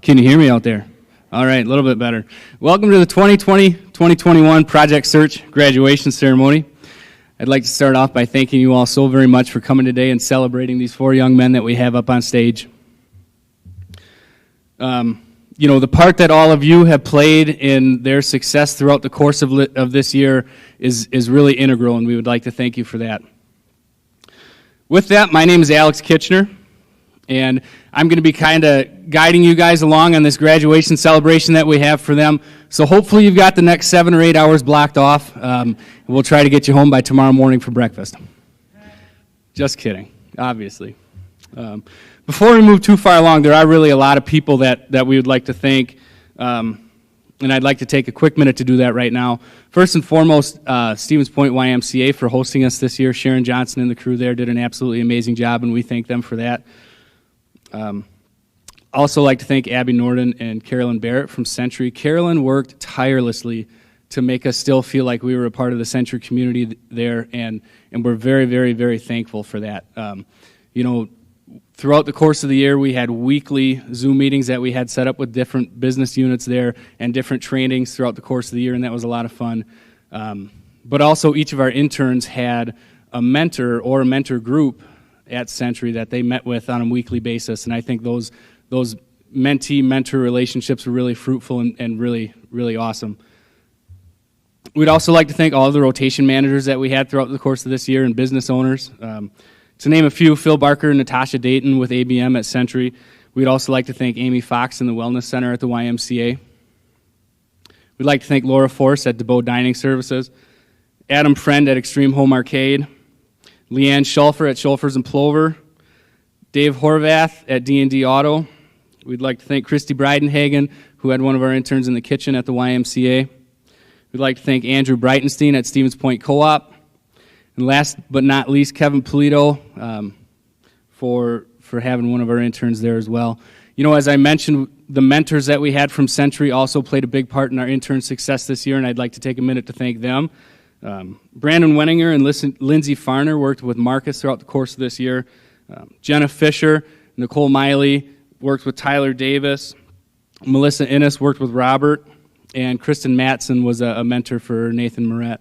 Can you hear me out there? All right, a little bit better. Welcome to the 2020-2021 Project Search graduation ceremony. I'd like to start off by thanking you all so very much for coming today and celebrating these four young men that we have up on stage. You know, the part that all of you have played in their success throughout the course of this year is really integral, and we would like to thank you for that. With that, my name is Alex Kitchener, and I'm going to be kind of guiding you guys along on this graduation celebration that we have for them. So hopefully you've got the next 7 or 8 hours blocked off. We'll try to get you home by tomorrow morning for breakfast. Just kidding, obviously. Before we move too far along, there are really a lot of people that we would like to thank, and I'd like to take a quick minute to do that right now. First and foremost, Stevens Point YMCA for hosting us this year. Sharon Johnson and the crew there did an absolutely amazing job, and we thank them for that. Also like to thank Abby Norden and Carolyn Barrett from Century. Carolyn worked tirelessly to make us still feel like we were a part of the Century community there, and we're very, very, very thankful for that. You know, throughout the course of the year, we had weekly Zoom meetings that we had set up with different business units there and different trainings throughout the course of the year, and that was a lot of fun. But also each of our interns had a mentor or a mentor group at Century that they met with on a weekly basis, and I think those mentee-mentor relationships were really fruitful and really, really awesome. We'd also like to thank all of the rotation managers that we had throughout the course of this year and business owners. To name a few, Phil Barker and Natasha Dayton with ABM at Century. We'd also like to thank Amy Fox in the Wellness Center at the YMCA. We'd like to thank Laura Force at DeBow Dining Services, Adam Friend at Extreme Home Arcade, Leanne Schulfer at Schulfer's and Plover, Dave Horvath at D&D Auto. We'd like to thank Christy Breidenhagen, who had one of our interns in the kitchen at the YMCA. We'd like to thank Andrew Breitenstein at Stevens Point Co-op. And last but not least, Kevin Polito for having one of our interns there as well. You know, as I mentioned, the mentors that we had from Century also played a big part in our intern success this year, and I'd like to take a minute to thank them. Brandon Wenninger and Lindsay Farner worked with Marcus throughout the course of this year. Jenna Fisher, Nicole Miley worked with Tyler Davis. Melissa Innes worked with Robert, and Kristen Matson was a mentor for Nathan Moret.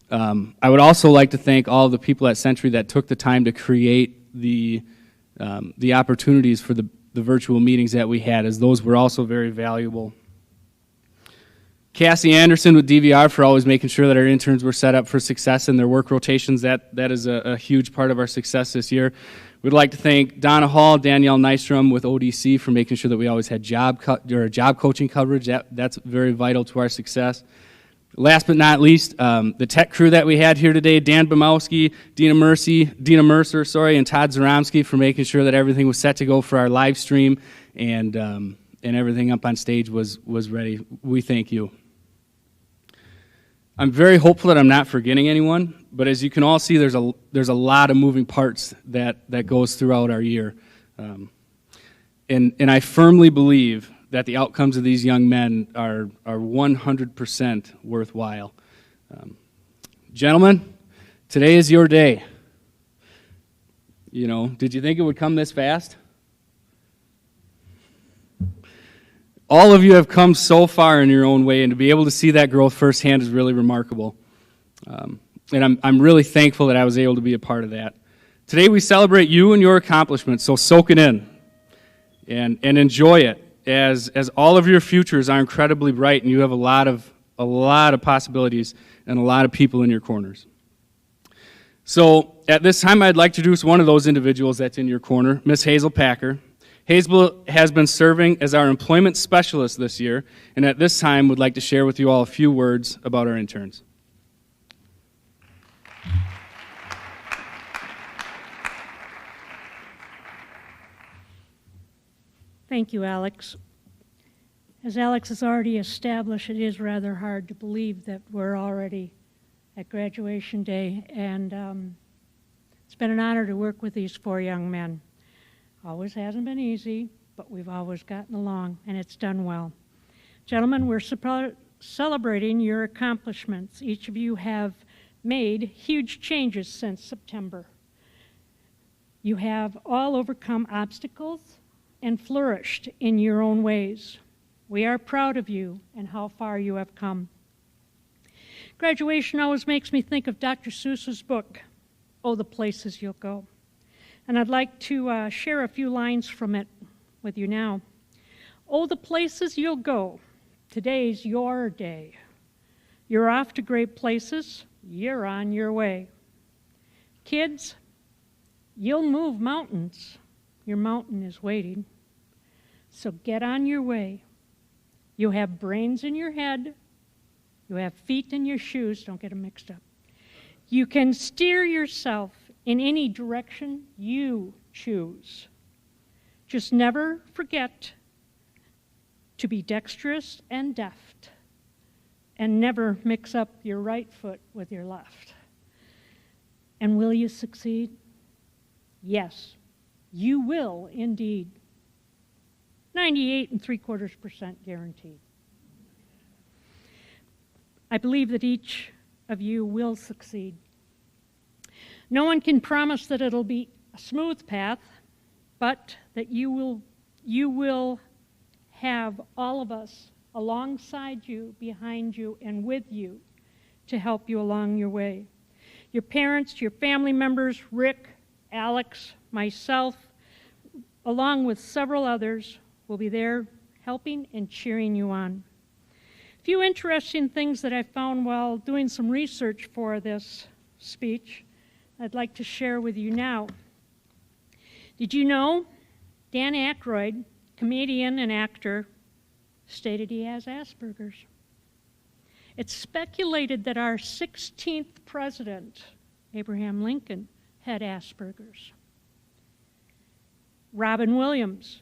I would also like to thank all of the people at Century that took the time to create the opportunities for the virtual meetings that we had, as those were also very valuable. Cassie Anderson with DVR for always making sure that our interns were set up for success in their work rotations. That is a huge part of our success this year. We'd like to thank Donna Hall, Danielle Nystrom with ODC for making sure that we always had job coaching coverage. That's very vital to our success. Last but not least, the tech crew that we had here today, Dan Bumowski, Dina Mercer, and Todd Zaromsky for making sure that everything was set to go for our live stream and everything up on stage was ready. We thank you. I'm very hopeful that I'm not forgetting anyone, but as you can all see, there's a lot of moving parts that goes throughout our year. And I firmly believe that the outcomes of these young men are 100% worthwhile. Gentlemen, today is your day. You know, did you think it would come this fast? All of you have come so far in your own way, and to be able to see that growth firsthand is really remarkable. And I'm really thankful that I was able to be a part of that. Today we celebrate you and your accomplishments, so soak it in and enjoy it, as all of your futures are incredibly bright, and you have a lot of possibilities and a lot of people in your corners. So at this time, I'd like to introduce one of those individuals that's in your corner, Miss Hazel Packer. Hazel has been serving as our employment specialist this year, and at this time would like to share with you all a few words about our interns. Thank you, Alex. As Alex has already established, it is rather hard to believe that we're already at graduation day, and it's been an honor to work with these four young men. Always hasn't been easy, but we've always gotten along, and it's done well. Gentlemen, we're celebrating your accomplishments. Each of you have made huge changes since September. You have all overcome obstacles, and flourished in your own ways. We are proud of you and how far you have come. Graduation always makes me think of Dr. Seuss's book, Oh, the Places You'll Go. And I'd like to share a few lines from it with you now. Oh, the places you'll go. Today's your day. You're off to great places. You're on your way. Kids, you'll move mountains. Your mountain is waiting. So get on your way. You have brains in your head. You have feet in your shoes. Don't get them mixed up. You can steer yourself in any direction you choose. Just never forget to be dexterous and deft, and never mix up your right foot with your left. And will you succeed? Yes, you will indeed. 98.75% guaranteed. I believe that each of you will succeed. No one can promise that it'll be a smooth path, but that you will have all of us alongside you, behind you, and with you to help you along your way. Your parents, your family members, Rick, Alex, myself, along with several others, will be there helping and cheering you on. A few interesting things that I found while doing some research for this speech I'd like to share with you now. Did you know Dan Aykroyd, comedian and actor, stated he has Asperger's? It's speculated that our 16th president, Abraham Lincoln, had Asperger's. Robin Williams,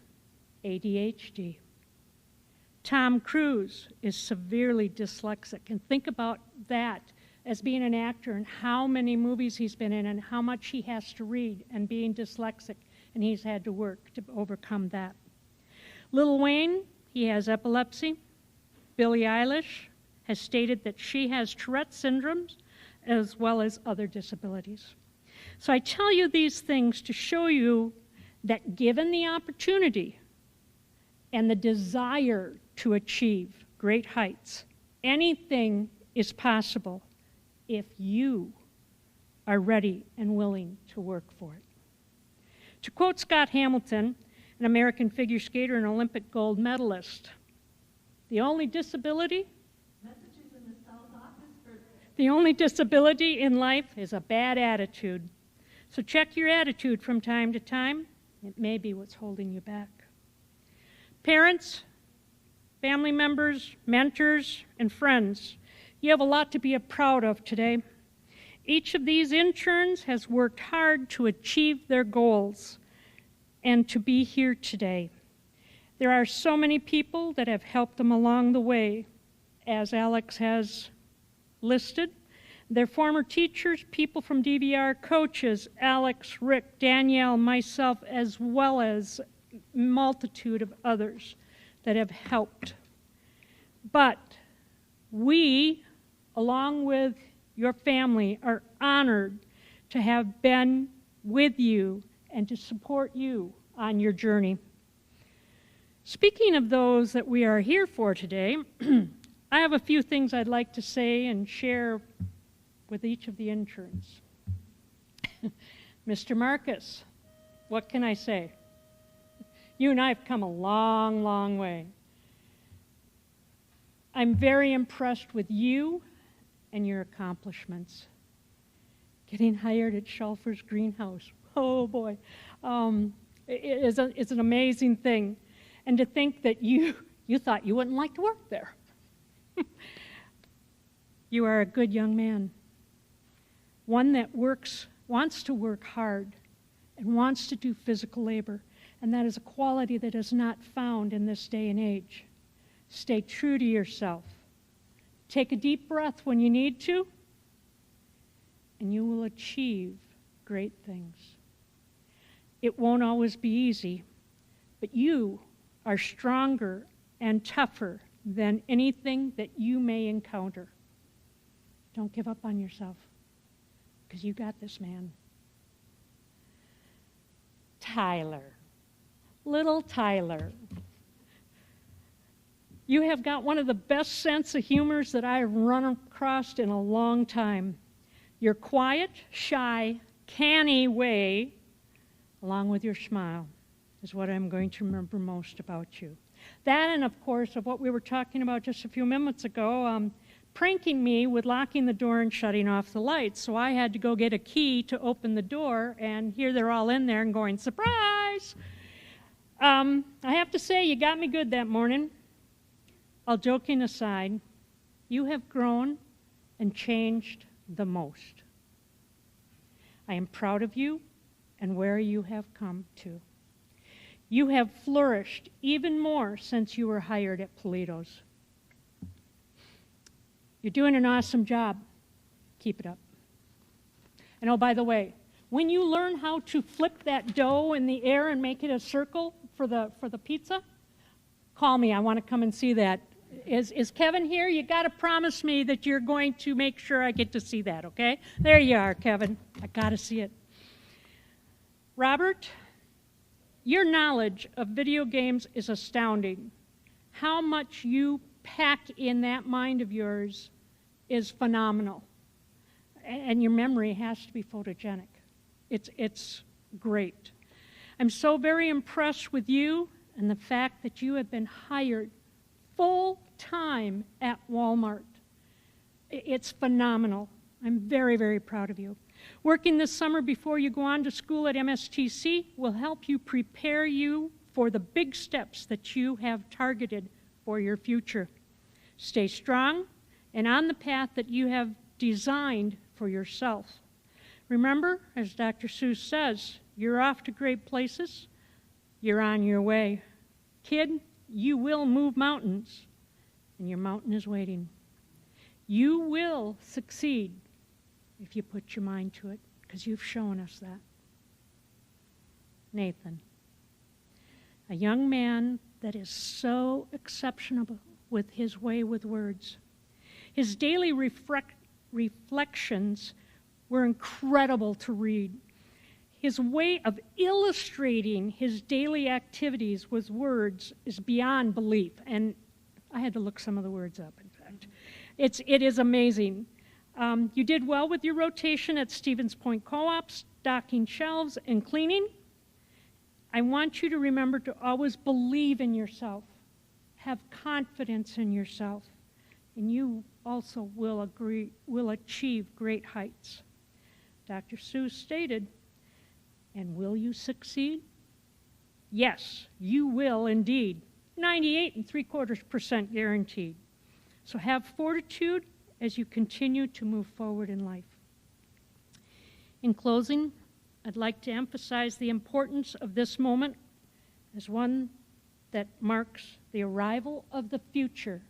ADHD. Tom Cruise is severely dyslexic. And think about that as being an actor and how many movies he's been in and how much he has to read and being dyslexic, and he's had to work to overcome that. Lil Wayne, he has epilepsy. Billie Eilish has stated that she has Tourette syndrome as well as other disabilities. So I tell you these things to show you that given the opportunity and the desire to achieve great heights, anything is possible if you are ready and willing to work for it. To quote Scott Hamilton, an American figure skater and Olympic gold medalist, the only disability in life is a bad attitude. So check your attitude from time to time. It may be what's holding you back. Parents, family members, mentors, and friends, you have a lot to be proud of today. Each of these interns has worked hard to achieve their goals and to be here today. There are so many people that have helped them along the way, as Alex has listed. They're former teachers, people from DVR, coaches, Alex, Rick, Danielle, myself, as well as a multitude of others that have helped. But we, along with your family, are honored to have been with you and to support you on your journey. Speaking of those that we are here for today, I have a few things I'd like to say and share with each of the interns. Mr. Marcus, what can I say? You and I have come a long, long way. I'm very impressed with you and your accomplishments. Getting hired at Schulfer's Greenhouse, oh boy, it's an amazing thing. And to think that you thought you wouldn't like to work there. You are a good young man. One that wants to work hard and wants to do physical labor. And that is a quality that is not found in this day and age. Stay true to yourself. Take a deep breath when you need to, and you will achieve great things. It won't always be easy, but you are stronger and tougher than anything that you may encounter. Don't give up on yourself, because you got this, man. Tyler, Little Tyler. You have got one of the best sense of humors that I have run across in a long time. Your quiet, shy, canny way, along with your smile, is what I'm going to remember most about you. That and, of course, of what we were talking about just a few minutes ago, pranking me with locking the door and shutting off the lights. So I had to go get a key to open the door, and here they're all in there and going, surprise! I have to say, you got me good that morning. All joking aside, you have grown and changed the most. I am proud of you and where you have come to. You have flourished even more since you were hired at Polito's. You're doing an awesome job. Keep it up. And oh, by the way, when you learn how to flip that dough in the air and make it a circle for the pizza, call me. I want to come and see that. Is Kevin here? You got to promise me that you're going to make sure I get to see that, okay? There you are, Kevin. I got to see it. Robert, your knowledge of video games is astounding. How much you pack in that mind of yours is phenomenal. And your memory has to be photogenic. It's great. I'm so very impressed with you and the fact that you have been hired full-time at Walmart. It's phenomenal. I'm very, very proud of you. Working this summer before you go on to school at MSTC will help you prepare you for the big steps that you have targeted for your future. Stay strong and on the path that you have designed for yourself. Remember, as Dr. Seuss says, you're off to great places. You're on your way. Kid, you will move mountains, and your mountain is waiting. You will succeed if you put your mind to it, because you've shown us that. Nathan, a young man that is so exceptional with his way with words. His daily reflections were incredible to read. His way of illustrating his daily activities with words is beyond belief. And I had to look some of the words up, in fact. It is amazing. You did well with your rotation at Stevens Point Co-op, stocking shelves and cleaning. I want you to remember to always believe in yourself, have confidence in yourself, and you also will achieve great heights. Dr. Seuss stated, and will you succeed? Yes, you will indeed. 98.75% guaranteed. So have fortitude as you continue to move forward in life. In closing, I'd like to emphasize the importance of this moment as one that marks the arrival of the future,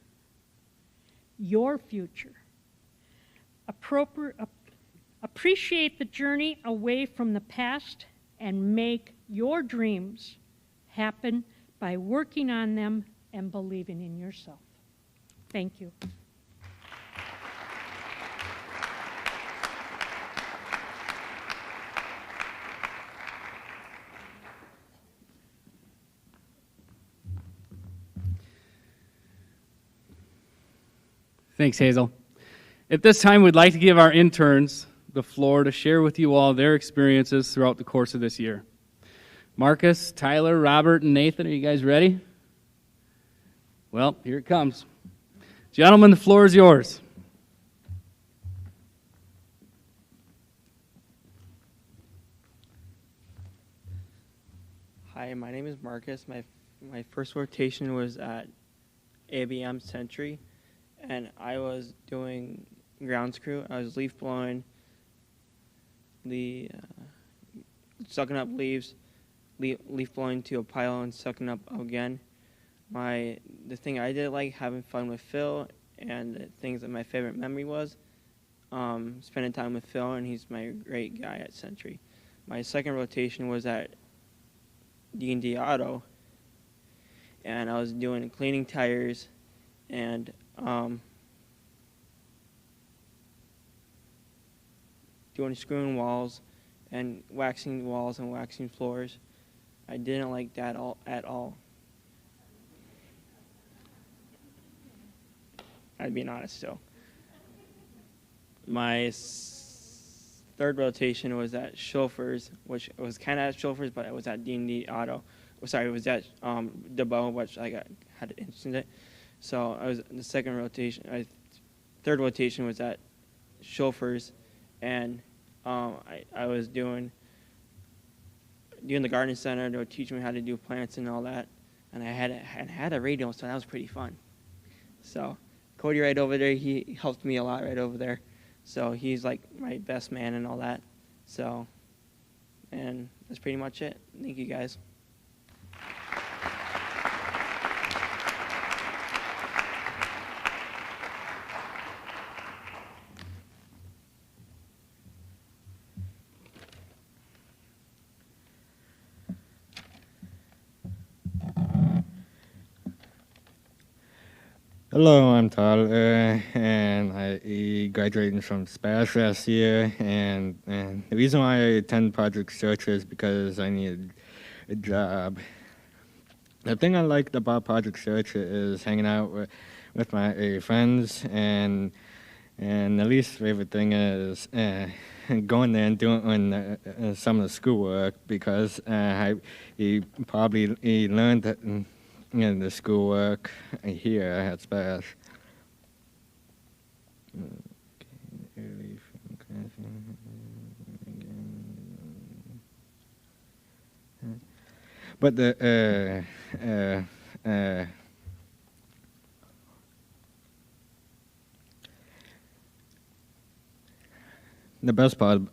your future. Appreciate the journey away from the past and make your dreams happen by working on them and believing in yourself. Thank you. Thanks, Hazel. At this time, we'd like to give our interns the floor to share with you all their experiences throughout the course of this year. Marcus, Tyler, Robert, and Nathan, are you guys ready? Well, here it comes. Gentlemen, the floor is yours. Hi, my name is Marcus. My first rotation was at ABM Century, and I was doing grounds crew. I was leaf blowing, sucking up leaves, leaf blowing to a pile and sucking up again. The thing I did like having fun with Phil, and the things that my favorite memory was spending time with Phil, and he's my great guy at Century. My second rotation was at D&D Auto, and I was doing cleaning tires and doing screwing walls and waxing walls and waxing floors. I didn't like that at all. I'd be honest still. My third rotation was at chauffeurs, which was kind of at chauffeurs, but it was at D&D Auto. Sorry, it was at Debo, which I had an incident. So I was the second rotation. Third rotation was at chauffeurs, and I was doing the garden center. They were teaching me how to do plants and all that, and I had a radio, so that was pretty fun. So Cody right over there, he helped me a lot right over there. So he's like my best man and all that. So, and that's pretty much it. Thank you guys. Hello, I'm Todd, and I graduated from SPASH last year, and the reason why I attend Project Search is because I need a job. The thing I liked about Project Search is hanging out with my friends, and the least favorite thing is going there and doing some of the schoolwork, because I probably learned that the schoolwork here at SPASH. But the best part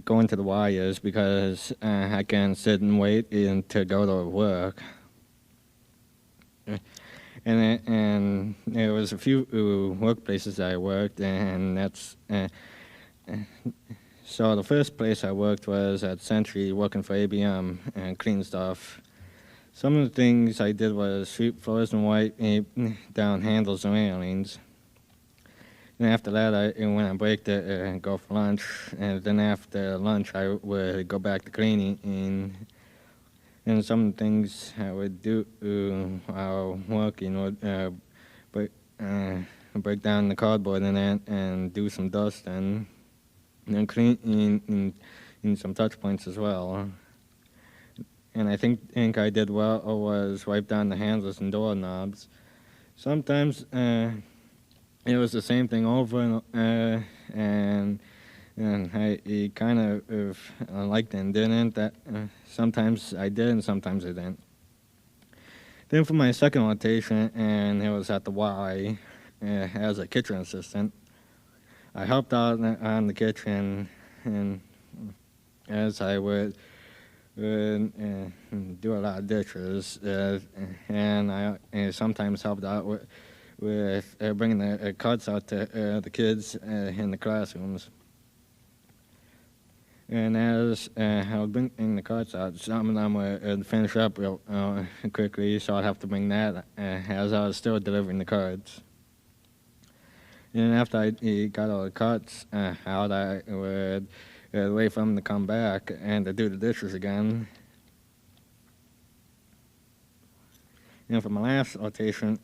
going to the Y is because I can sit and wait to go to work. And there was a few workplaces I worked, and that's so the first place I worked was at Century, working for ABM and clean stuff. Some of the things I did was sweep floors and wipe down handles and railings. And after that, I went on break to go for lunch, and then after lunch, I would go back to cleaning. And some of the things I would do while working would break down the cardboard and do some dust and clean in some touch points as well. And I think I did well was wipe down the handles and doorknobs. Sometimes it was the same thing over, and I kind of liked it and didn't. That sometimes I did and sometimes I didn't. Then for my second rotation, and it was at the Y as a kitchen assistant, I helped out on the kitchen, and as I would do a lot of dishes, and I sometimes helped out with bringing the cards out to the kids in the classrooms. And as I was bringing the cards out, some of them would finish up real quickly, so I'd have to bring that as I was still delivering the cards. And after I got all the cards out, I would wait for them to come back and to do the dishes again. And for my last rotation,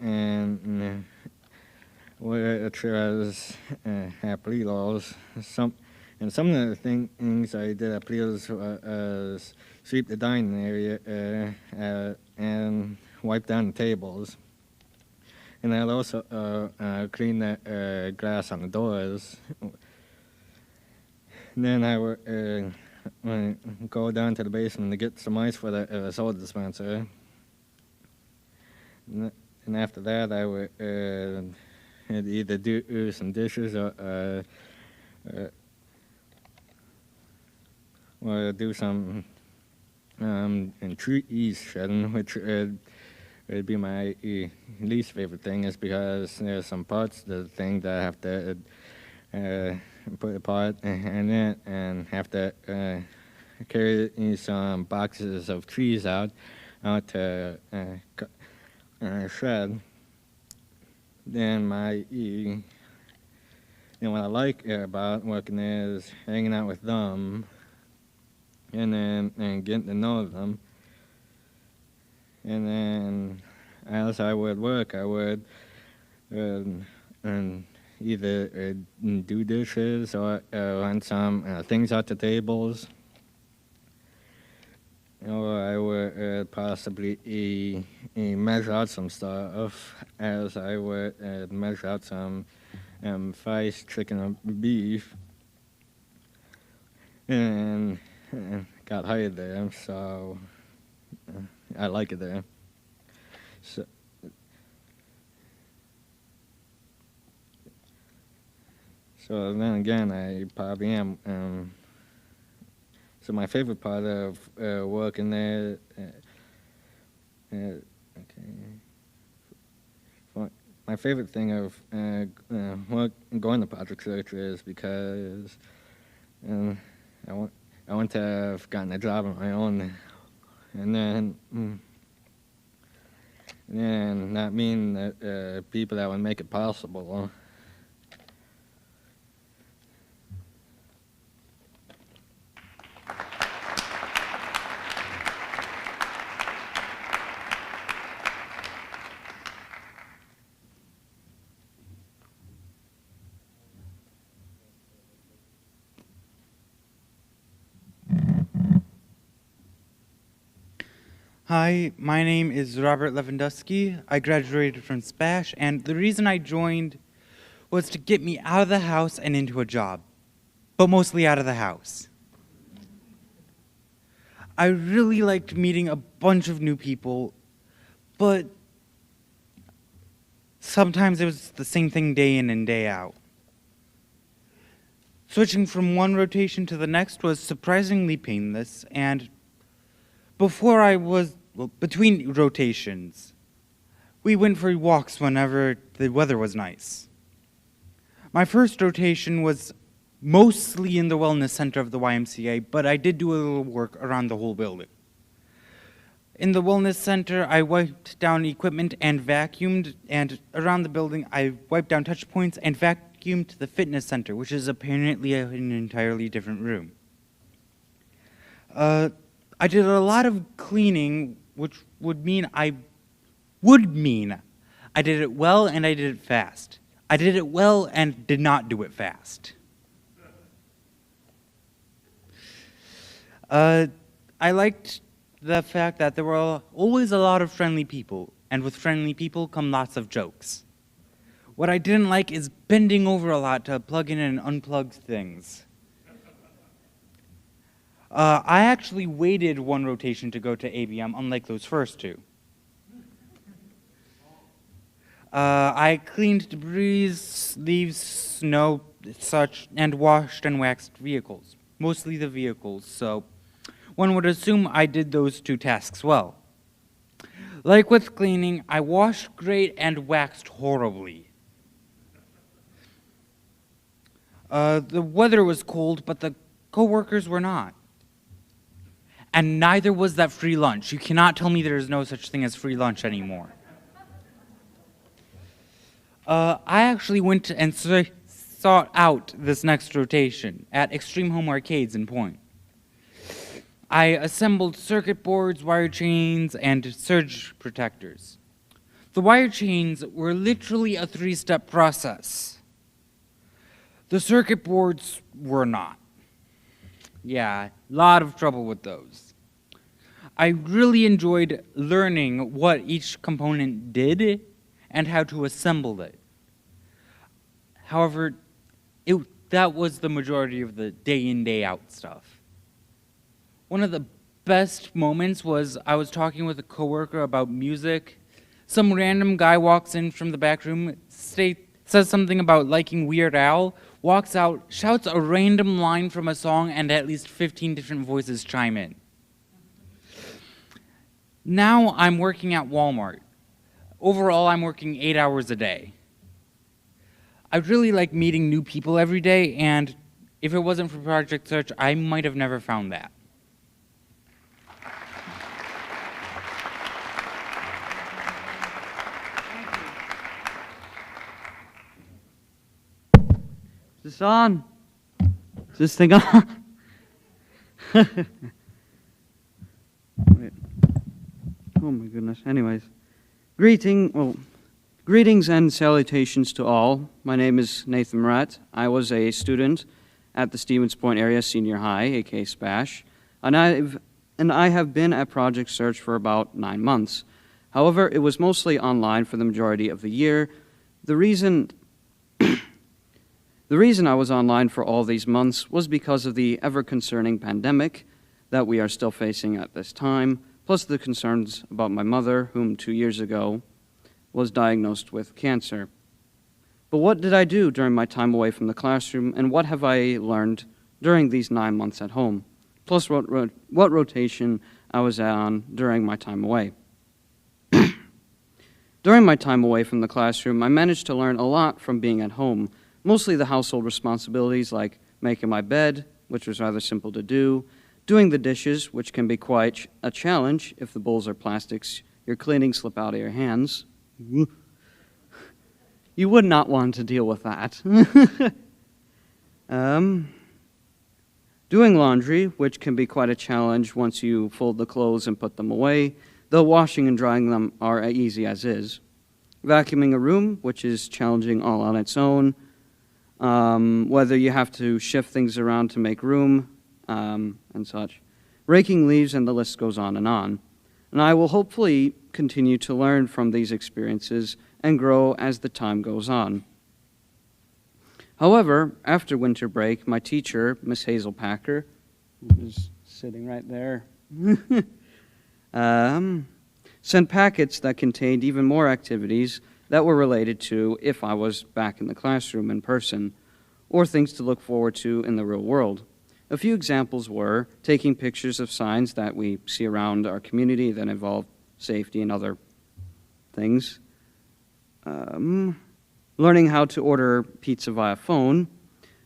which was at Palitos, some of the things I did at Palitos was sweep the dining area and wipe down the tables. And I'd also clean the glass on the doors. And then I would go down to the basement to get some ice for the soda dispenser. And after that, I would either do some dishes or do some trees shedding, which would be my least favorite thing, is because there's some parts of the thing that I have to put apart and have to carry some boxes of trees out to shred. Then what I like about working there is hanging out with them, and getting to know them. And then as I would work, I would and either do dishes or run some things at the tables. Or I would possibly measure out some stuff, as I would measure out some rice, chicken, or beef, and got hired there, so I like it there. So then again, I probably am. So my favorite part of working there, my favorite thing of going to Project Search is because I want to have gotten a job on my own, and then not mean that people that would make it possible. Hi, my name is Robert Lewandowski. I graduated from SPASH, and the reason I joined was to get me out of the house and into a job, but mostly out of the house. I really liked meeting a bunch of new people, but sometimes it was the same thing day in and day out. Switching from one rotation to the next was surprisingly painless, and between rotations, we went for walks whenever the weather was nice. My first rotation was mostly in the wellness center of the YMCA, but I did do a little work around the whole building. In the wellness center, I wiped down equipment and vacuumed, and around the building, I wiped down touch points and vacuumed the fitness center, which is apparently an entirely different room. I did a lot of cleaning, which would mean I did it well and I did it fast. I did it well and did not do it fast. I liked the fact that there were always a lot of friendly people, and with friendly people come lots of jokes. What I didn't like is bending over a lot to plug in and unplug things. I actually waited one rotation to go to ABM, unlike those first two. I cleaned debris, leaves, snow, such, and washed and waxed vehicles. Mostly the vehicles, so one would assume I did those two tasks well. Like with cleaning, I washed great and waxed horribly. The weather was cold, but the coworkers were not. And neither was that free lunch. You cannot tell me there is no such thing as free lunch anymore. I actually went and sought out this next rotation at Extreme Home Arcades in Point. I assembled circuit boards, wire chains, and surge protectors. The wire chains were literally a 3-step process. The circuit boards were not. Yeah, a lot of trouble with those. I really enjoyed learning what each component did and how to assemble it. However, that was the majority of the day in, day out stuff. One of the best moments was I was talking with a coworker about music. Some random guy walks in from the back room, says something about liking Weird Al, walks out, shouts a random line from a song, and at least 15 different voices chime in. Now I'm working at Walmart. Overall, I'm working 8 hours a day. I really like meeting new people every day, and if it wasn't for Project Search, I might have never found that. Is this on? Is this thing on? Oh my goodness. Anyways, greetings and salutations to all. My name is Nathan Murat. I was a student at the Stevens Point Area Senior High, aka SPASH, and I have been at Project Search for about 9 months. However, it was mostly online for the majority of the year. The reason I was online for all these months was because of the ever-concerning pandemic that we are still facing at this time, plus the concerns about my mother, whom 2 years ago was diagnosed with cancer. But what did I do during my time away from the classroom, and what have I learned during these 9 months at home? Plus what rotation I was on during my time away. During my time away from the classroom, I managed to learn a lot from being at home, mostly the household responsibilities like making my bed, which was rather simple to do, doing the dishes, which can be quite a challenge if the bowls are plastics you're cleaning slip out of your hands. You would not want to deal with that. Doing laundry, which can be quite a challenge once you fold the clothes and put them away, though washing and drying them are easy as is. Vacuuming a room, which is challenging all on its own, whether you have to shift things around to make room and such. Raking leaves, and the list goes on. And I will hopefully continue to learn from these experiences and grow as the time goes on. However, after winter break, my teacher, Miss Hazel Packer, who is sitting right there, sent packets that contained even more activities that were related to if I was back in the classroom in person, or things to look forward to in the real world. A few examples were taking pictures of signs that we see around our community that involve safety and other things, learning how to order pizza via phone,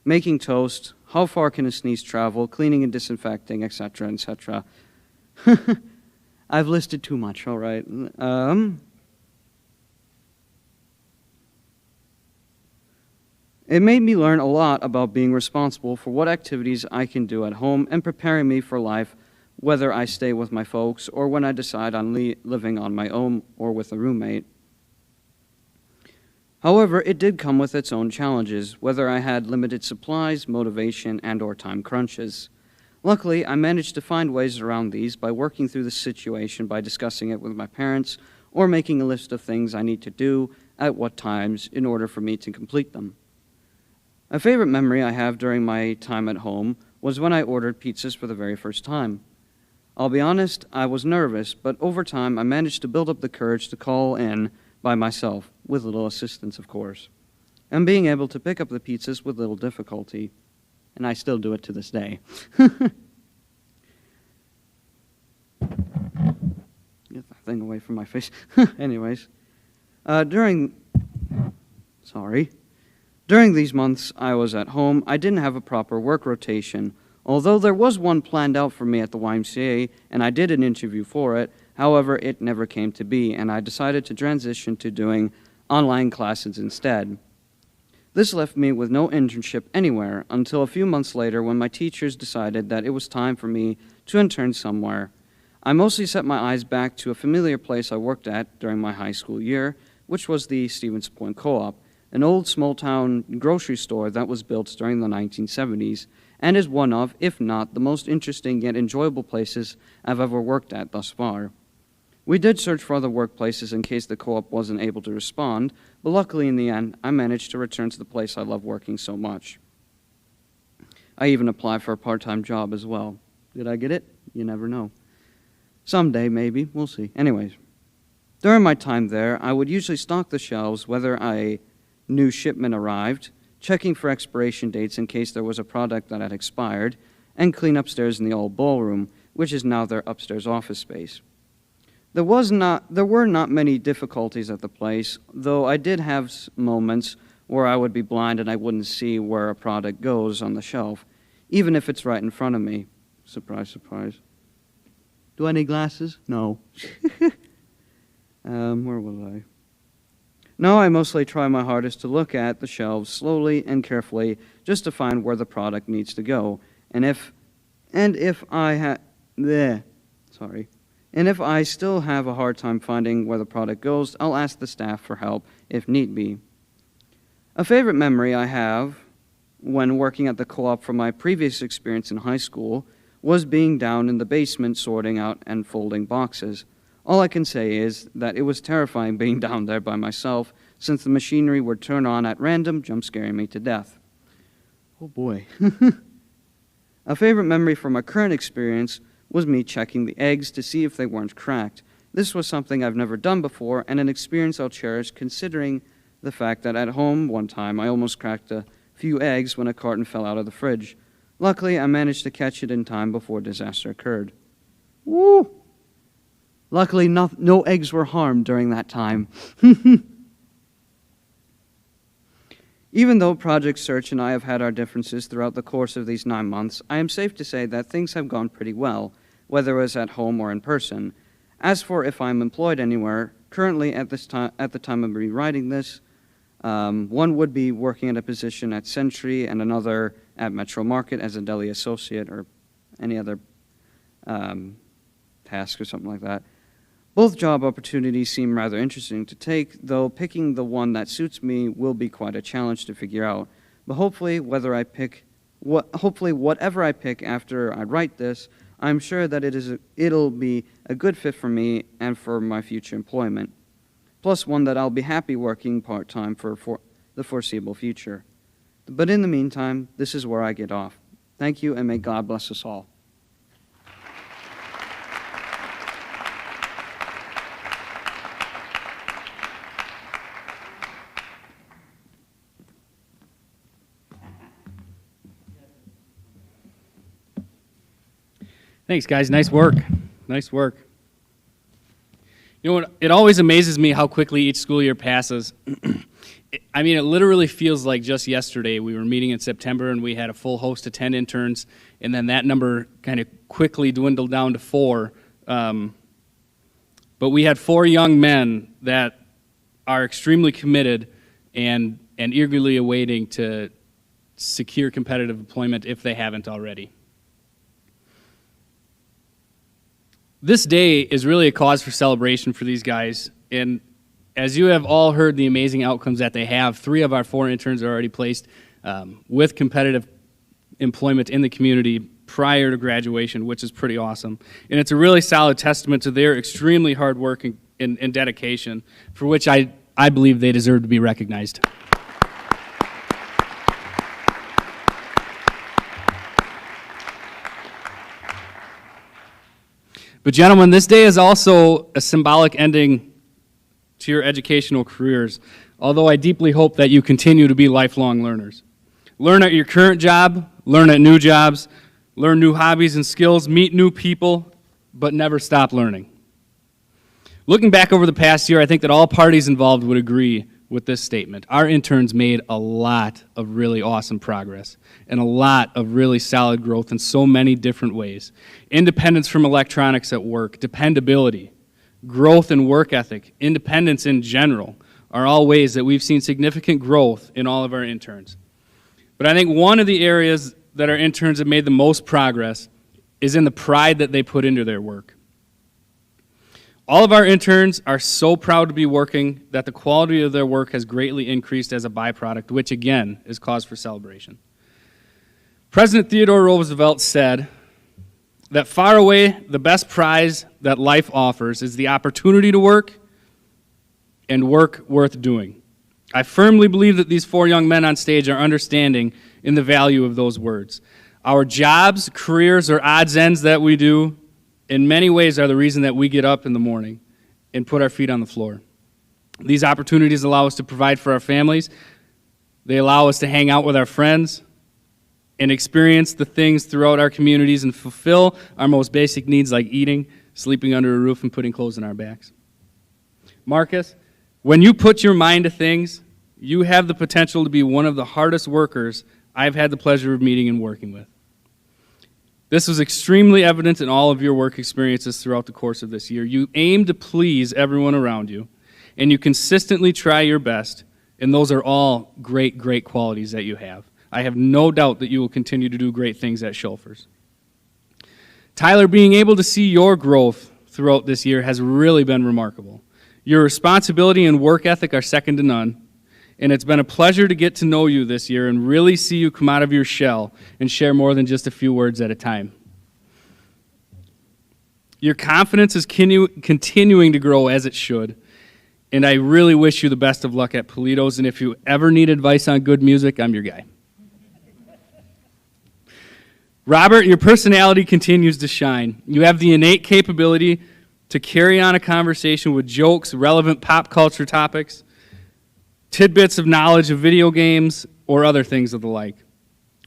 making toast, how far can a sneeze travel, cleaning and disinfecting, etc., etc. I've listed too much, all right. It made me learn a lot about being responsible for what activities I can do at home and preparing me for life, whether I stay with my folks or when I decide on living on my own or with a roommate. However, it did come with its own challenges, whether I had limited supplies, motivation, and/or time crunches. Luckily, I managed to find ways around these by working through the situation by discussing it with my parents or making a list of things I need to do at what times in order for me to complete them. A favorite memory I have during my time at home was when I ordered pizzas for the very first time. I'll be honest, I was nervous, but over time I managed to build up the courage to call in by myself, with little assistance, of course, and being able to pick up the pizzas with little difficulty. And I still do it to this day. Get that thing away from my face. Anyways, during these months I was at home, I didn't have a proper work rotation. Although there was one planned out for me at the YMCA, and I did an interview for it, however, it never came to be, and I decided to transition to doing online classes instead. This left me with no internship anywhere until a few months later when my teachers decided that it was time for me to intern somewhere. I mostly set my eyes back to a familiar place I worked at during my high school year, which was the Stevens Point Co-op, an old small-town grocery store that was built during the 1970s and is one of, if not, the most interesting yet enjoyable places I've ever worked at thus far. We did search for other workplaces in case the co-op wasn't able to respond, but luckily in the end, I managed to return to the place I love working so much. I even applied for a part-time job as well. Did I get it? You never know. Someday, maybe. We'll see. Anyways, during my time there, I would usually stock the shelves whether a new shipment arrived, checking for expiration dates in case there was a product that had expired, and clean upstairs in the old ballroom, which is now their upstairs office space. There were not many difficulties at the place, though I did have moments where I would be blind and I wouldn't see where a product goes on the shelf, even if it's right in front of me. Surprise, surprise. Do I need glasses? No. Where was I? No, I mostly try my hardest to look at the shelves slowly and carefully just to find where the product needs to go. If And if I still have a hard time finding where the product goes, I'll ask the staff for help if need be. A favorite memory I have when working at the co-op from my previous experience in high school was being down in the basement sorting out and folding boxes. All I can say is that it was terrifying being down there by myself, since the machinery would turn on at random, jump scaring me to death. Oh boy. A favorite memory from my current experience was me checking the eggs to see if they weren't cracked. This was something I've never done before, and an experience I'll cherish considering the fact that at home one time I almost cracked a few eggs when a carton fell out of the fridge. Luckily, I managed to catch it in time before disaster occurred. Woo! Luckily, no eggs were harmed during that time. Even though Project Search and I have had our differences throughout the course of these 9 months, I am safe to say that things have gone pretty well, whether it was at home or in person. As for if I'm employed anywhere, currently at the time of me writing this, one would be working at a position at Century and another at Metro Market as a deli associate or any other task or something like that. Both job opportunities seem rather interesting to take, though picking the one that suits me will be quite a challenge to figure out. But hopefully, whatever I pick after I write this, I'm sure that it'll be a good fit for me and for my future employment. Plus one that I'll be happy working part-time for the foreseeable future. But in the meantime, this is where I get off. Thank you, and may God bless us all. Thanks, guys. Nice work. Nice work. You know what? It always amazes me how quickly each school year passes. I mean, it literally feels like just yesterday we were meeting in September and we had a full host of 10 interns, and then that number kind of quickly dwindled down to 4. But we had 4 young men that are extremely committed and eagerly awaiting to secure competitive employment if they haven't already. This day is really a cause for celebration for these guys, and as you have all heard the amazing outcomes that they have, 3 of our 4 interns are already placed with competitive employment in the community prior to graduation, which is pretty awesome. And it's a really solid testament to their extremely hard work and dedication, for which I believe they deserve to be recognized. But gentlemen, this day is also a symbolic ending to your educational careers, although I deeply hope that you continue to be lifelong learners. Learn at your current job, learn at new jobs, learn new hobbies and skills, meet new people, but never stop learning. Looking back over the past year, I think that all parties involved would agree with this statement. Our interns made a lot of really awesome progress and a lot of really solid growth in so many different ways. Independence from electronics at work, dependability, growth in work ethic, independence in general are all ways that we've seen significant growth in all of our interns. But I think one of the areas that our interns have made the most progress is in the pride that they put into their work. All of our interns are so proud to be working that the quality of their work has greatly increased as a byproduct, which again is cause for celebration. President Theodore Roosevelt said that far away the best prize that life offers is the opportunity to work and work worth doing. I firmly believe that these 4 young men on stage are understanding in the value of those words. Our jobs, careers, or odds ends that we do in many ways are the reason that we get up in the morning and put our feet on the floor. These opportunities allow us to provide for our families. They allow us to hang out with our friends and experience the things throughout our communities and fulfill our most basic needs like eating, sleeping under a roof, and putting clothes on our backs. Marcus, when you put your mind to things, you have the potential to be one of the hardest workers I've had the pleasure of meeting and working with. This was extremely evident in all of your work experiences throughout the course of this year. You aim to please everyone around you, and you consistently try your best, and those are all great, great qualities that you have. I have no doubt that you will continue to do great things at Schulfers. Tyler, being able to see your growth throughout this year has really been remarkable. Your responsibility and work ethic are second to none, and it's been a pleasure to get to know you this year and really see you come out of your shell and share more than just a few words at a time. Your confidence is continuing to grow as it should, and I really wish you the best of luck at Polito's, and if you ever need advice on good music, I'm your guy. Robert, your personality continues to shine. You have the innate capability to carry on a conversation with jokes, relevant pop culture topics, tidbits of knowledge of video games, or other things of the like.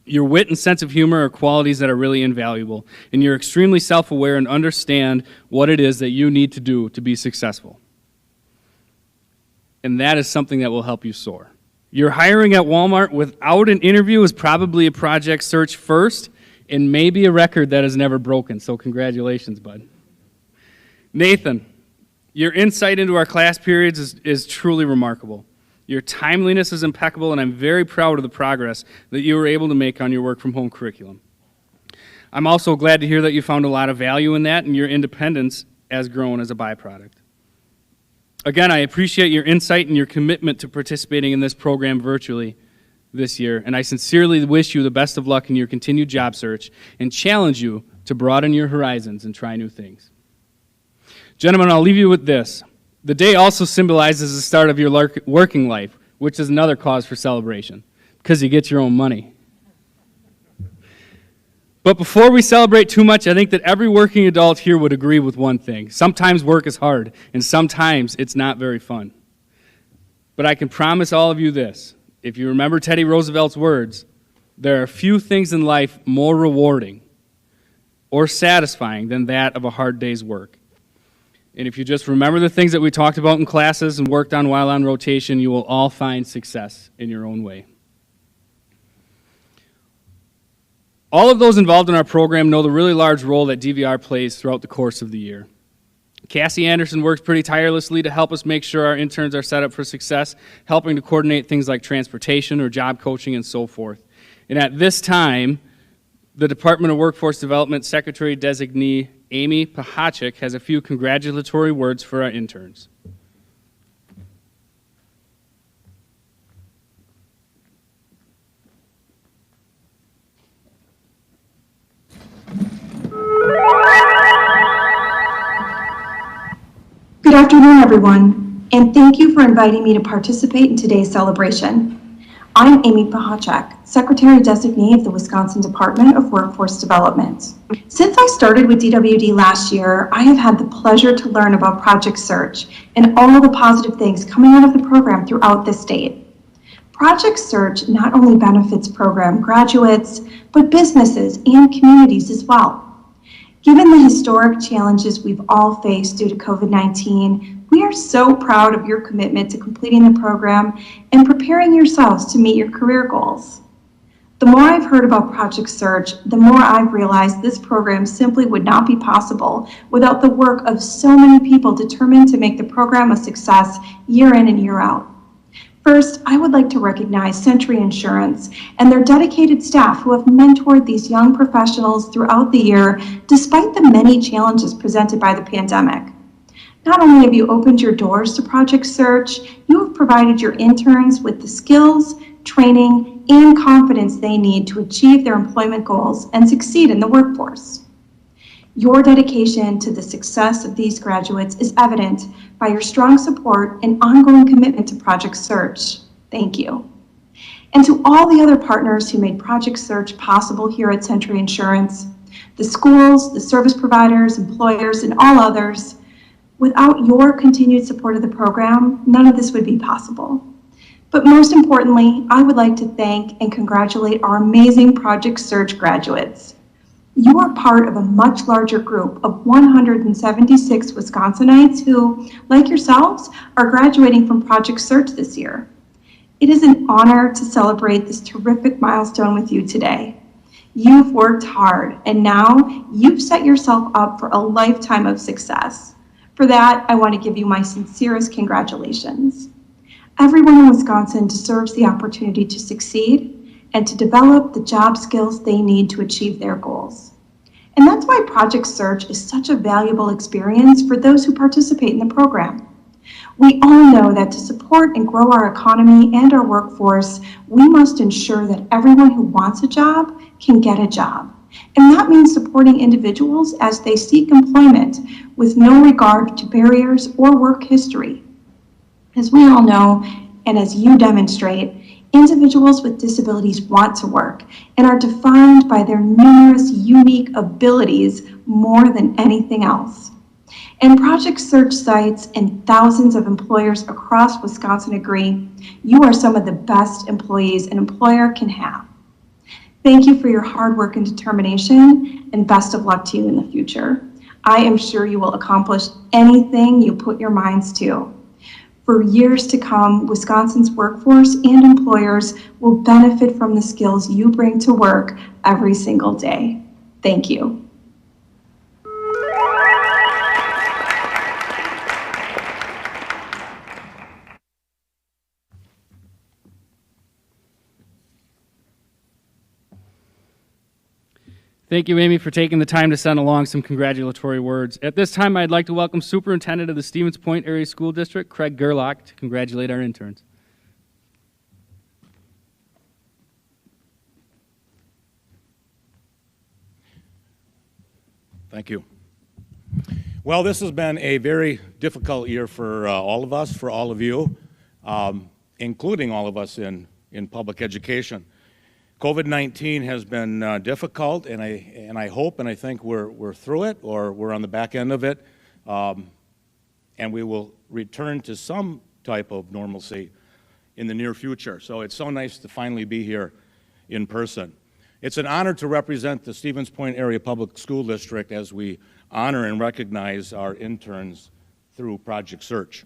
Your wit and sense of humor are qualities that are really invaluable, and you're extremely self-aware and understand what it is that you need to do to be successful. And that is something that will help you soar. Your hiring at Walmart without an interview is probably a project search first, and maybe a record that is never broken, so congratulations, bud. Nathan, your insight into our class periods is truly remarkable. Your timeliness is impeccable, and I'm very proud of the progress that you were able to make on your work-from-home curriculum. I'm also glad to hear that you found a lot of value in that, and your independence has grown as a byproduct. Again, I appreciate your insight and your commitment to participating in this program virtually this year, and I sincerely wish you the best of luck in your continued job search and challenge you to broaden your horizons and try new things. Gentlemen, I'll leave you with this. The day also symbolizes the start of your working life, which is another cause for celebration, because you get your own money. But before we celebrate too much, I think that every working adult here would agree with one thing. Sometimes work is hard, and sometimes it's not very fun. But I can promise all of you this. If you remember Teddy Roosevelt's words, there are few things in life more rewarding or satisfying than that of a hard day's work. And if you just remember the things that we talked about in classes and worked on while on rotation, you will all find success in your own way. All of those involved in our program know the really large role that DVR plays throughout the course of the year. Cassie Anderson works pretty tirelessly to help us make sure our interns are set up for success, helping to coordinate things like transportation or job coaching and so forth. And at this time, the Department of Workforce Development Secretary Designee Amy Pahachik has a few congratulatory words for our interns. Good afternoon, everyone, and thank you for inviting me to participate in today's celebration. I'm Amy Pahachik, Secretary Designee of the Wisconsin Department of Workforce Development. Since I started with DWD last year, I have had the pleasure to learn about Project Search and all the positive things coming out of the program throughout the state. Project Search not only benefits program graduates, but businesses and communities as well. Given the historic challenges we've all faced due to COVID-19, we are so proud of your commitment to completing the program and preparing yourselves to meet your career goals. The more I've heard about Project Search, the more I've realized this program simply would not be possible without the work of so many people determined to make the program a success year in and year out. First, I would like to recognize Century Insurance and their dedicated staff who have mentored these young professionals throughout the year despite the many challenges presented by the pandemic. Not only have you opened your doors to Project Search, you have provided your interns with the skills, training, and confidence they need to achieve their employment goals and succeed in the workforce. Your dedication to the success of these graduates is evident by your strong support and ongoing commitment to Project Search. Thank you. And to all the other partners who made Project Search possible here at Century Insurance, the schools, the service providers, employers, and all others, without your continued support of the program, none of this would be possible. But most importantly, I would like to thank and congratulate our amazing Project Search graduates. You are part of a much larger group of 176 Wisconsinites who, like yourselves, are graduating from Project Search this year. It is an honor to celebrate this terrific milestone with you today. You've worked hard, and now you've set yourself up for a lifetime of success. For that, I want to give you my sincerest congratulations. Everyone in Wisconsin deserves the opportunity to succeed and to develop the job skills they need to achieve their goals. And that's why Project Search is such a valuable experience for those who participate in the program. We all know that to support and grow our economy and our workforce, we must ensure that everyone who wants a job can get a job. And that means supporting individuals as they seek employment with no regard to barriers or work history. As we all know, and as you demonstrate, individuals with disabilities want to work and are defined by their numerous unique abilities more than anything else. And Project Search sites and thousands of employers across Wisconsin agree you are some of the best employees an employer can have. Thank you for your hard work and determination, and best of luck to you in the future. I am sure you will accomplish anything you put your minds to. For years to come, Wisconsin's workforce and employers will benefit from the skills you bring to work every single day. Thank you. Thank you, Amy, for taking the time to send along some congratulatory words. At this time, I'd like to welcome Superintendent of the Stevens Point Area School District, Craig Gerlach, to congratulate our interns. Thank you. Well, this has been a very difficult year for all of us, for all of you, including all of us in public education. COVID-19 has been difficult, and I hope and I think we're through it, or we're on the back end of it, and we will return to some type of normalcy in the near future. So it's so nice to finally be here in person. It's an honor to represent the Stevens Point Area Public School District as we honor and recognize our interns through Project Search.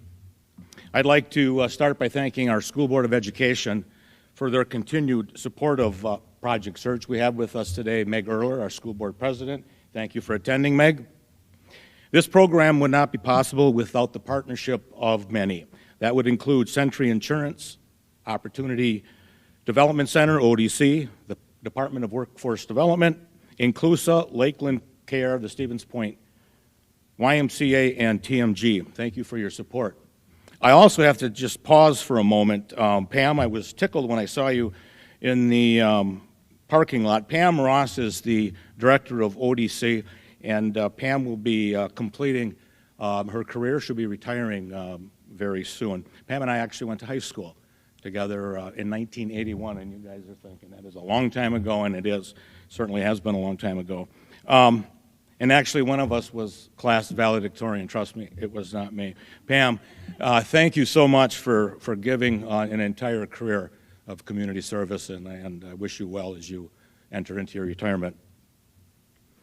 I'd like to start by thanking our School Board of Education for their continued support of Project Search. We have with us today Meg Erler, our school board president. Thank you for attending, Meg. This program would not be possible without the partnership of many. That would include Century Insurance, Opportunity Development Center, ODC, the Department of Workforce Development, Inclusa, Lakeland Care, the Stevens Point YMCA, and TMG. Thank you for your support. I also have to just pause for a moment. Pam, I was tickled when I saw you in the parking lot. Pam Ross is the director of ODC, and Pam will be completing her career. She'll be retiring very soon. Pam and I actually went to high school together in 1981, and you guys are thinking that is a long time ago, and it is. Certainly has been a long time ago. And actually, one of us was class valedictorian. Trust me, it was not me. Pam, thank you so much for giving an entire career of community service, and I wish you well as you enter into your retirement.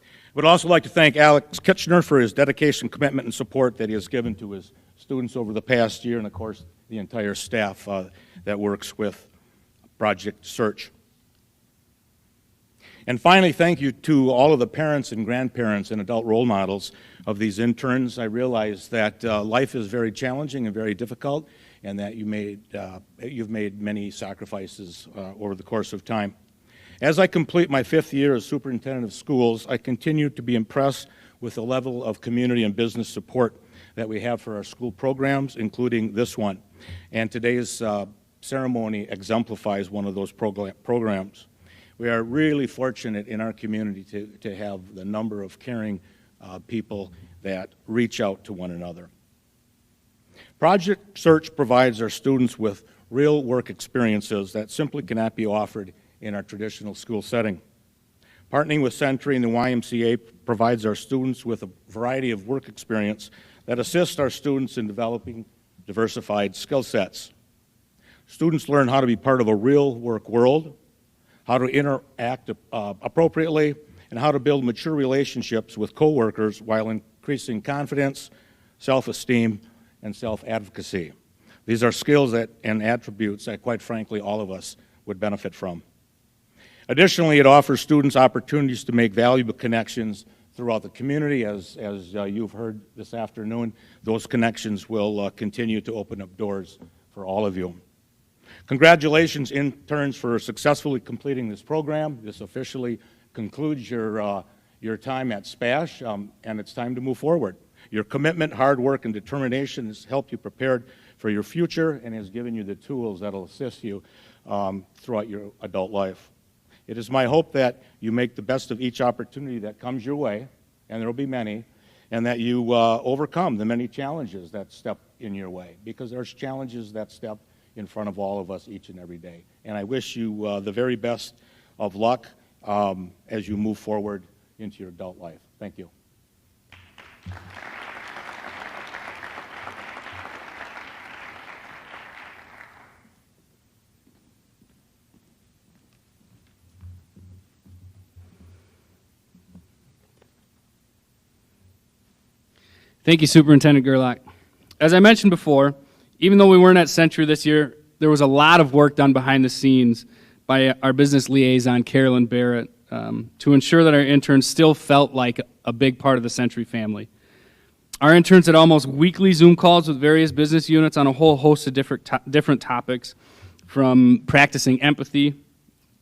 I would also like to thank Alex Kitchener for his dedication, commitment, and support that he has given to his students over the past year, and of course, the entire staff that works with Project Search. And finally, thank you to all of the parents and grandparents and adult role models of these interns. I realize that life is very challenging and very difficult, and that you've made many sacrifices over the course of time. As I complete my 5th year as superintendent of schools, I continue to be impressed with the level of community and business support that we have for our school programs, including this one. And today's ceremony exemplifies one of those programs. We are really fortunate in our community to have the number of caring people that reach out to one another. Project Search provides our students with real work experiences that simply cannot be offered in our traditional school setting. Partnering with Century and the YMCA provides our students with a variety of work experience that assists our students in developing diversified skill sets. Students learn how to be part of a real work world, how to interact appropriately, and how to build mature relationships with coworkers while increasing confidence, self-esteem, and self-advocacy. These are skills and attributes that, quite frankly, all of us would benefit from. Additionally, it offers students opportunities to make valuable connections throughout the community. As you've heard this afternoon, those connections will continue to open up doors for all of you. Congratulations, interns, for successfully completing this program. This officially concludes your your time at SPASH, and it's time to move forward. Your commitment, hard work, and determination has helped you prepared for your future and has given you the tools that will assist you throughout your adult life. It is my hope that you make the best of each opportunity that comes your way, and there will be many, and that you overcome the many challenges that step in your way, because there's challenges that step in front of all of us each and every day. And I wish you the very best of luck as you move forward into your adult life. Thank you. Thank you, Superintendent Gerlach. As I mentioned before, even though we weren't at Century this year, there was a lot of work done behind the scenes by our business liaison, Carolyn Barrett, to ensure that our interns still felt like a big part of the Century family. Our interns had almost weekly Zoom calls with various business units on a whole host of different topics, from practicing empathy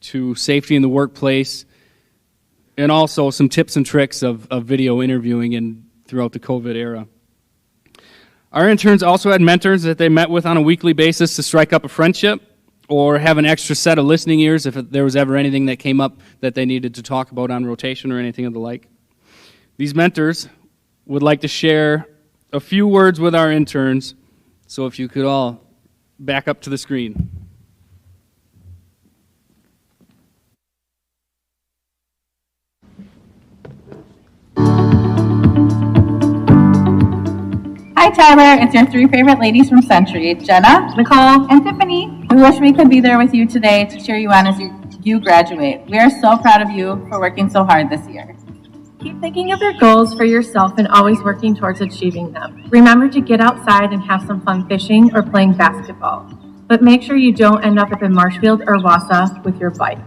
to safety in the workplace, and also some tips and tricks of video interviewing throughout the COVID era. Our interns also had mentors that they met with on a weekly basis to strike up a friendship or have an extra set of listening ears if there was ever anything that came up that they needed to talk about on rotation or anything of the like. These mentors would like to share a few words with our interns, so if you could all back up to the screen. Hi Tyler, it's your three favorite ladies from Century, Jenna, Nicole, and Tiffany. We wish we could be there with you today to cheer you on as you graduate. We are so proud of you for working so hard this year. Keep thinking of your goals for yourself and always working towards achieving them. Remember to get outside and have some fun fishing or playing basketball. But make sure you don't end up in Marshfield or Wausau with your bike.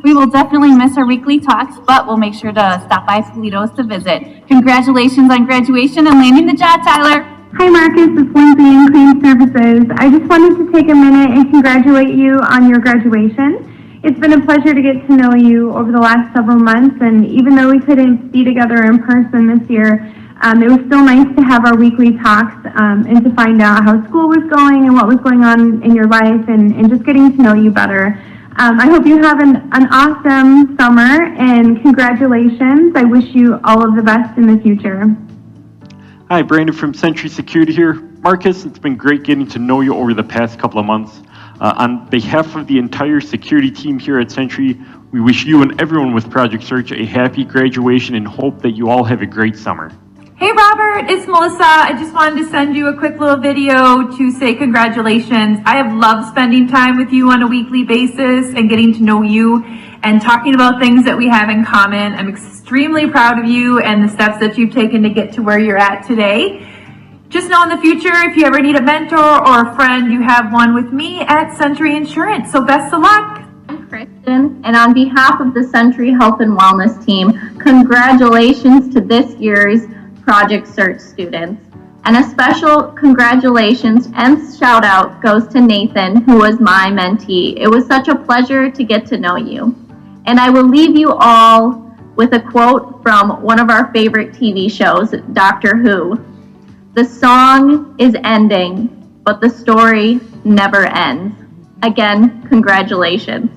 We will definitely miss our weekly talks, but we'll make sure to stop by Toledo's to visit. Congratulations on graduation and landing the job, Tyler. Hi Marcus, it's Lindsay in Clean Services. I just wanted to take a minute and congratulate you on your graduation. It's been a pleasure to get to know you over the last several months, and even though we couldn't be together in person this year, it was still nice to have our weekly talks and to find out how school was going and what was going on in your life and just getting to know you better. I hope you have an awesome summer, and congratulations. I wish you all of the best in the future. Hi, Brandon from Century Security here. Marcus, it's been great getting to know you over the past couple of months. On behalf of the entire security team here at Century, we wish you and everyone with Project Search a happy graduation and hope that you all have a great summer. Hey Robert, it's Melissa. I just wanted to send you a quick little video to say congratulations. I have loved spending time with you on a weekly basis and getting to know you and talking about things that we have in common. I'm extremely proud of you and the steps that you've taken to get to where you're at today. Just know in the future, if you ever need a mentor or a friend, you have one with me at Century Insurance. So best of luck. I'm Kristen, and on behalf of the Century Health and Wellness team, congratulations to this year's Project Search students. And a special congratulations and shout out goes to Nathan, who was my mentee. It was such a pleasure to get to know you. And I will leave you all with a quote from one of our favorite TV shows, Doctor Who. The song is ending, but the story never ends. Again, congratulations.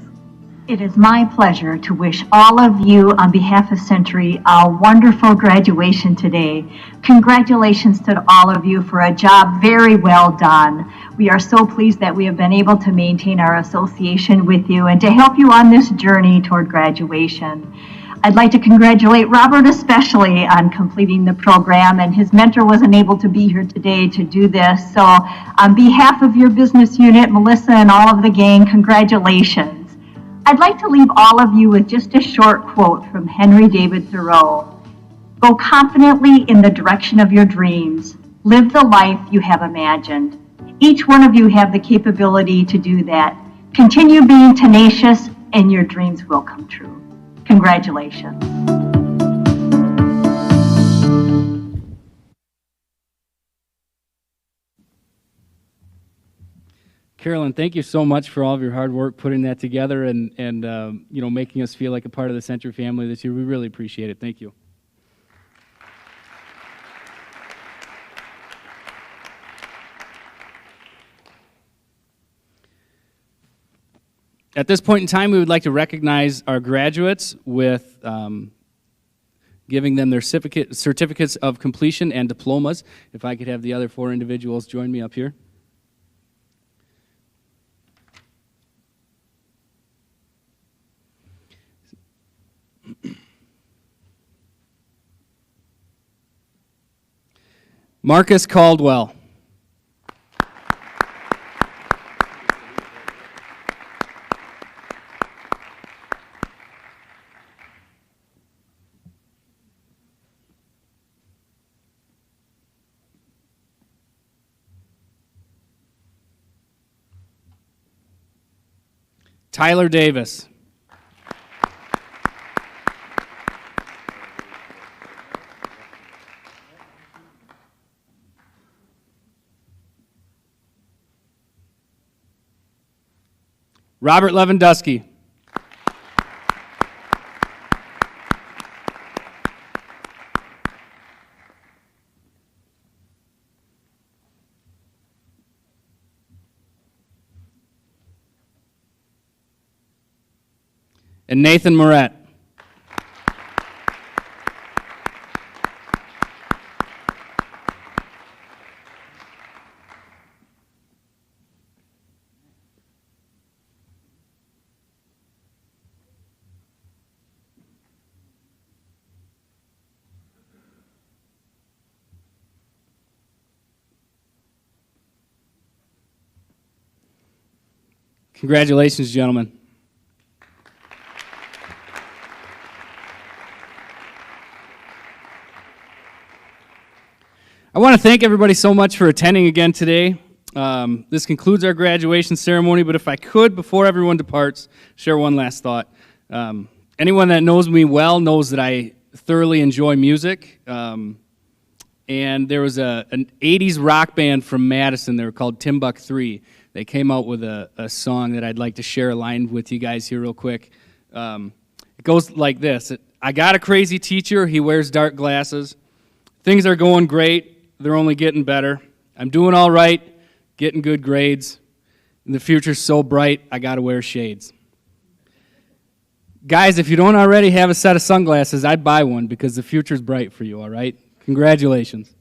It is my pleasure to wish all of you on behalf of Century a wonderful graduation today. Congratulations to all of you for a job very well done. We are so pleased that we have been able to maintain our association with you and to help you on this journey toward graduation. I'd like to congratulate Robert especially on completing the program, and his mentor wasn't able to be here today to do this. So on behalf of your business unit, Melissa and all of the gang, congratulations. I'd like to leave all of you with just a short quote from Henry David Thoreau. Go confidently in the direction of your dreams. Live the life you have imagined. Each one of you have the capability to do that. Continue being tenacious and your dreams will come true. Congratulations. Carolyn, thank you so much for all of your hard work putting that together and you know, making us feel like a part of the Century family this year. We really appreciate it. Thank you. At this point in time, we would like to recognize our graduates with giving them their certificates of completion and diplomas. If I could have the other 4 individuals join me up here. Marcus Caldwell. Tyler Davis. Robert Lewandowski. And Nathan Moret. Congratulations, gentlemen. I want to thank everybody so much for attending again today. This concludes our graduation ceremony, but if I could, before everyone departs, share one last thought. Anyone that knows me well knows that I thoroughly enjoy music. And there was an 80s rock band from Madison. They were called Timbuk 3. They came out with a song that I'd like to share a line with you guys here real quick. It goes like this. I got a crazy teacher. He wears dark glasses. Things are going great. They're only getting better. I'm doing all right, getting good grades. And the future's so bright, I got to wear shades. Guys, if you don't already have a set of sunglasses, I'd buy one because the future's bright for you, all right? Congratulations.